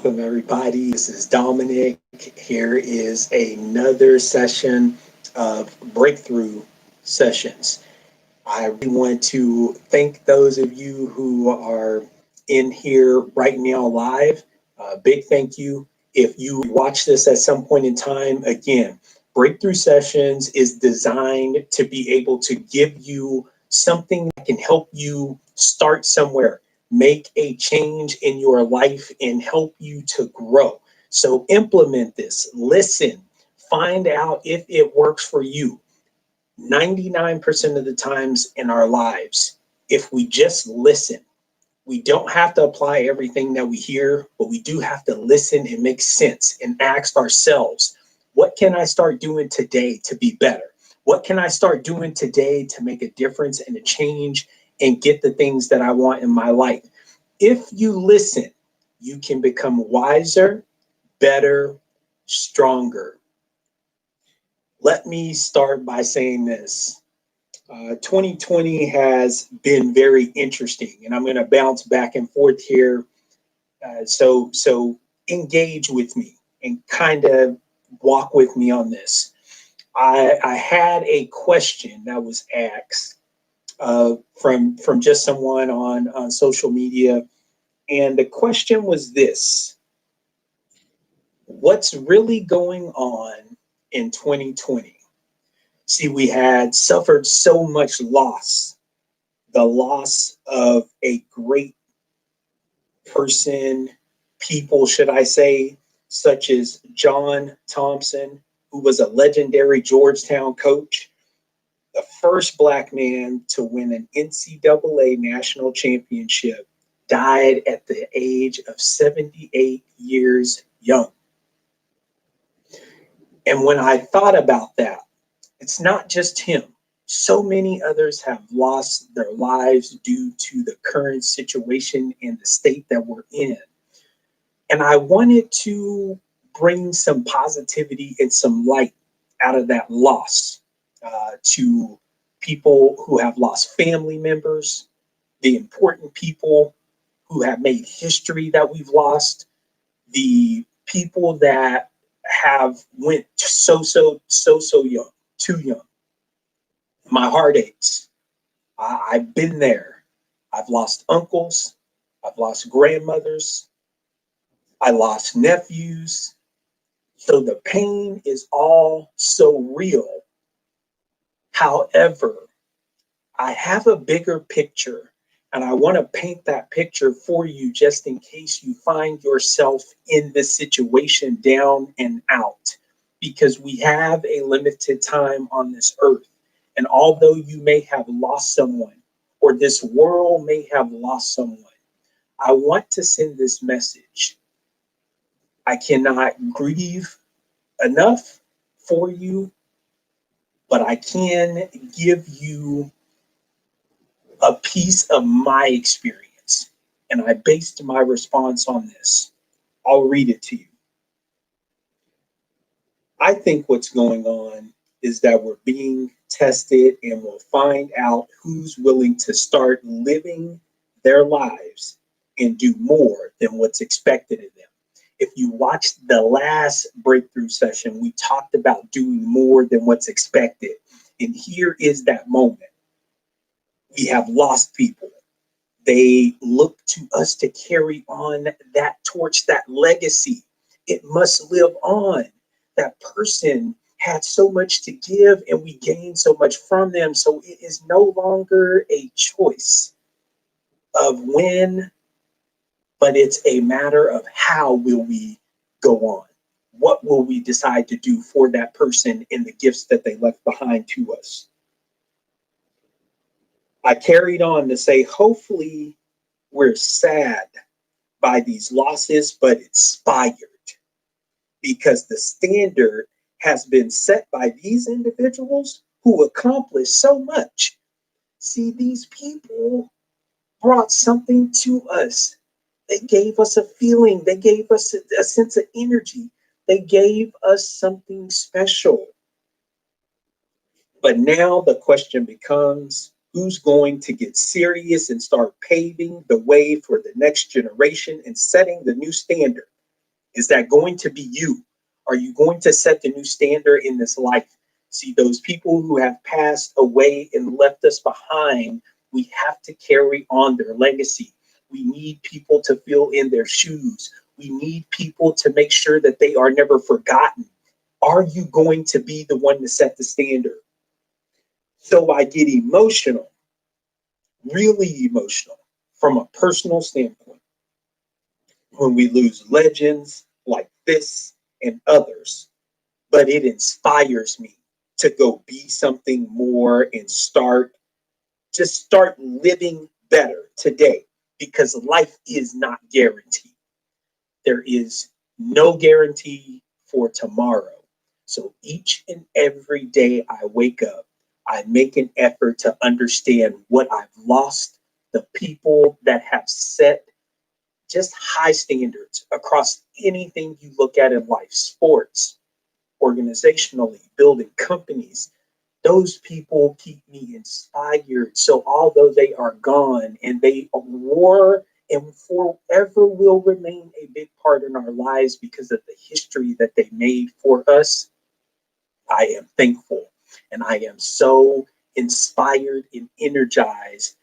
Welcome, everybody. This is Dominic. Here is another session of breakthrough sessions. I really want to thank those of you who are in here right now live. Big thank you. If you watch this at some point in time, again, breakthrough sessions is designed to be able to give you something that can help you start somewhere, make a change in your life, and help you to grow. So implement this, listen, find out if it works for you. 99% of the times in our lives, if we just listen, we don't have to apply everything that we hear, but we do have to listen and make sense and ask ourselves, what can I start doing today to be better? What can I start doing today to make a difference and a change and get the things that I want in my life? If you listen, you can become wiser, better, stronger. Let me start by saying this. 2020 has been very interesting, and I'm going to bounce back and forth here. So engage with me and kind of walk with me on this. I had a question that was asked from just someone on social media, and the question was this: what's really going on in 2020? See, we had suffered so much loss, the loss of a great person, people, should I say, such as John Thompson, who was a legendary Georgetown coach, the first Black man to win an NCAA national championship, died at the age of 78 years young. And when I thought about that, it's not just him. So many others have lost their lives due to the current situation and the state that we're in. And I wanted to bring some positivity and some light out of that loss to people who have lost family members, the important people who have made history that we've lost, the people that have went so young, too young. My heart aches. I've been there. I've lost uncles. I've lost grandmothers. I lost nephews. So the pain is all so real. However, I have a bigger picture, and I want to paint that picture for you just in case you find yourself in this situation down and out, because we have a limited time on this earth. And although you may have lost someone, or this world may have lost someone, I want to send this message. I cannot grieve enough for you, but I can give you a piece of my experience. And I based my response on this. I'll read it to you. I think what's going on is that we're being tested, and we'll find out who's willing to start living their lives and do more than what's expected of them. If you watched the last breakthrough session, we talked about doing more than what's expected. And here is that moment. We have lost people. They look to us to carry on that torch, that legacy. It must live on. That person had so much to give, and we gained so much from them. So it is no longer a choice of when, but it's a matter of how will we go on? What will we decide to do for that person and the gifts that they left behind to us? I carried on to say, hopefully we're sad by these losses, but inspired, because the standard has been set by these individuals who accomplished so much. See, these people brought something to us. They gave us a feeling. They gave us a sense of energy. They gave us something special. But now the question becomes, who's going to get serious and start paving the way for the next generation and setting the new standard? Is that going to be you? Are you going to set the new standard in this life? See, those people who have passed away and left us behind, we have to carry on their legacy. We need people to fill in their shoes. We need people to make sure that they are never forgotten. Are you going to be the one to set the standard? So I get emotional, really emotional, from a personal standpoint, when we lose legends like this and others. But it inspires me to go be something more and start living better today, because life is not guaranteed. There is no guarantee for tomorrow. So each and every day I wake up, I make an effort to understand what I've lost, the people that have set just high standards across anything you look at in life, sports, organizationally, building companies. Those people keep me inspired. So although they are gone and they were and forever will remain a big part in our lives because of the history that they made for us, I am thankful and I am so inspired and energized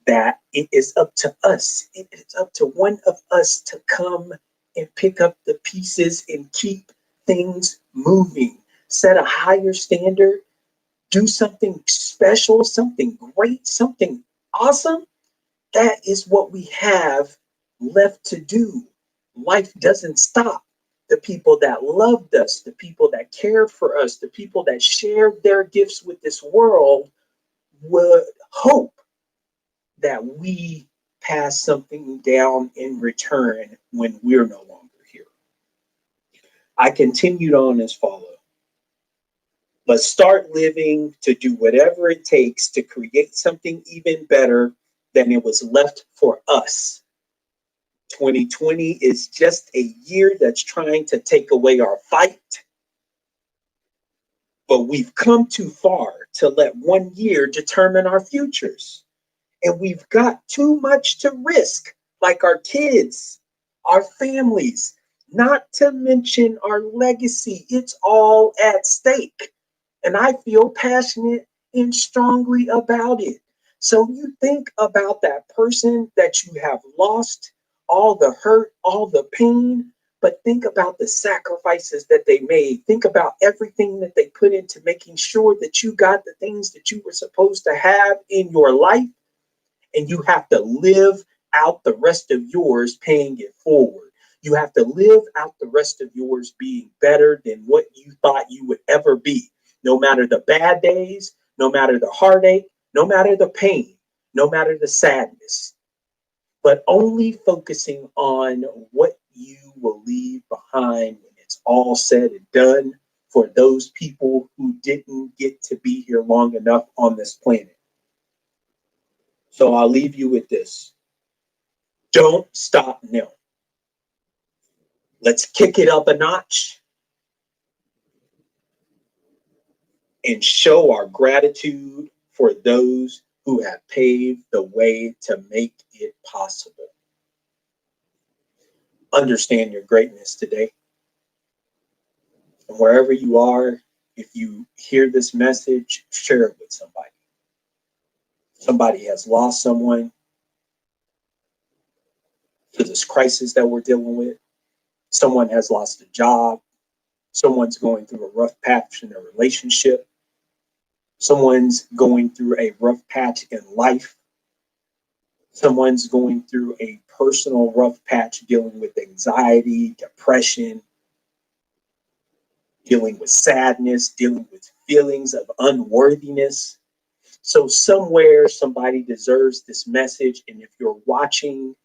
that it is up to us. It is up to one of us to come and pick up the pieces and keep things moving, set a higher standard, do something special, something great, something awesome. That is what we have left to do. Life doesn't stop. The people that loved us, the people that cared for us, the people that shared their gifts with this world would hope that we pass something down in return when we're no longer here. I continued on as follows. Let's start living to do whatever it takes to create something even better than it was left for us. 2020 is just a year that's trying to take away our fight, but we've come too far to let one year determine our futures. And we've got too much to risk, like our kids, our families, not to mention our legacy. It's all at stake. And I feel passionate and strongly about it. So you think about that person that you have lost, all the hurt, all the pain, but think about the sacrifices that they made. Think about everything that they put into making sure that you got the things that you were supposed to have in your life, and you have to live out the rest of yours paying it forward. You have to live out the rest of yours being better than what you thought you would ever be. No matter the bad days, no matter the heartache, no matter the pain, no matter the sadness, but only focusing on what you will leave behind when it's all said and done for those people who didn't get to be here long enough on this planet. So I'll leave you with this. Don't stop now. Let's kick it up a notch and show our gratitude for those who have paved the way to make it possible. Understand your greatness today. And wherever you are, if you hear this message, share it with somebody. Somebody has lost someone to this crisis that we're dealing with. Someone has lost a job. Someone's going through a rough patch in a relationship. Someone's going through a rough patch in life. Someone's going through a personal rough patch dealing with anxiety, depression, dealing with sadness, dealing with feelings of unworthiness. So somewhere somebody deserves this message. And if you're watching,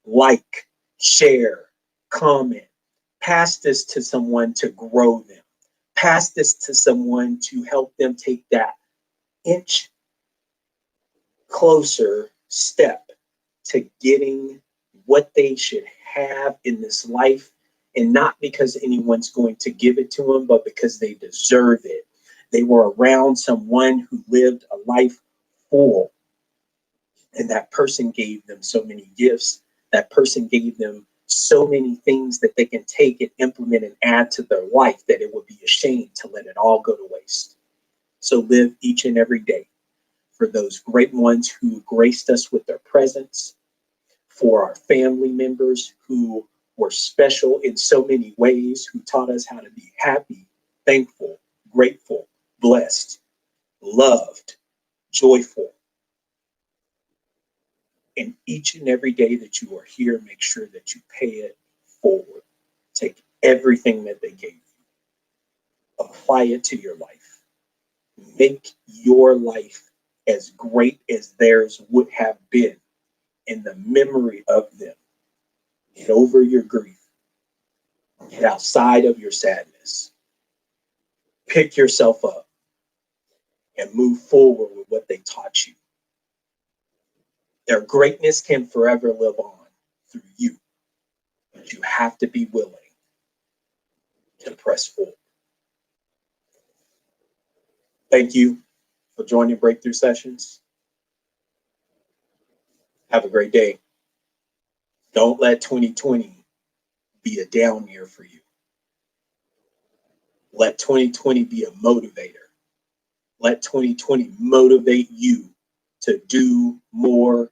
like, share, comment, pass this to someone to grow them. Pass this to someone to help them take that inch closer step to getting what they should have in this life, and not because anyone's going to give it to them, but because they deserve it. They were around someone who lived a life full, and that person gave them so many gifts. That person gave them so many things that they can take and implement and add to their life that it would be a shame to let it all go to waste. So live each and every day for those great ones who graced us with their presence, for our family members who were special in so many ways, who taught us how to be happy, thankful, grateful, blessed, loved, joyful. And each and every day that you are here, make sure that you pay it forward. Take everything that they gave you, apply it to your life. Make your life as great as theirs would have been in the memory of them. Get over your grief. Get outside of your sadness. Pick yourself up and move forward with what they taught you. Their greatness can forever live on through you, but you have to be willing to press forward. Thank you for joining Breakthrough Sessions. Have a great day. Don't let 2020 be a down year for you. Let 2020 be a motivator. Let 2020 motivate you to do more,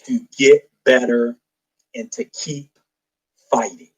to get better, and to keep fighting.